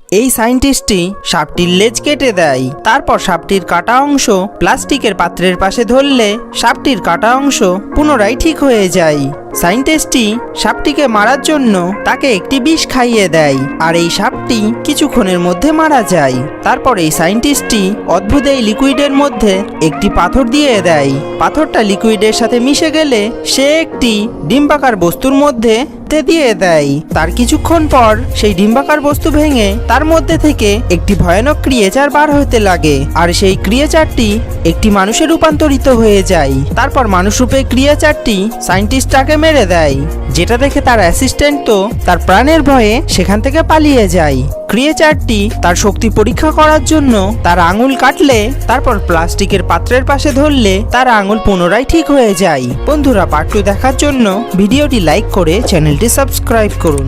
এই সায়েন্টিস্টটি সাপটির লেজ কেটে দেয়। তারপর সাপটির কাটা অংশ প্লাস্টিকের পাত্রের পাশে ধরলে সাপটির কাটা অংশ পুনরায় ঠিক হয়ে যায়। সায়েন্টিস্টটি সাপটিকে মারার জন্য তাকে একটি বিষ খাইয়ে দেয়, আর এই সাপটি কিছুক্ষণের মধ্যে মারা যায়। তারপর এই সায়েন্টিস্টটি অদ্ভুত এই লিকুইডের মধ্যে একটি পাথর দিয়ে দেয়। পাথরটা লিকুইডের সাথে মিশে গেলে সে একটি ডিম্বাকার বস্তুর মধ্যে দিয়ে দেয়। তার কিছুক্ষণ পর সেই ডিম্বাকার বস্তু ভেঙে তার মধ্যে থেকে একটি ভয়ানক ক্রিয়েচার বার হতে লাগে, আর সেই ক্রিয়েচারটি একটি মানুষে রূপান্তরিত হয়ে যায়। তারপর মানুষ রূপে ক্রিয়েচারটি সায়েন্টিস্টটাকে মেরে দেয়, যেটা দেখে তার অ্যাসিস্ট্যান্ট তো তার প্রাণের ভয়ে সেখান থেকে পালিয়ে যায়। ক্রিয়েচারটি তার শক্তি পরীক্ষা করার জন্য তার আঙুল কাটলে, তারপর প্লাস্টিকের পাত্রের পাশে ধরলে তার আঙুল পুনরায় ঠিক হয়ে যায়। বন্ধুরা, পার্ট 2 দেখার জন্য ভিডিওটি লাইক করে চ্যানেলটি সাবস্ক্রাইব করুন।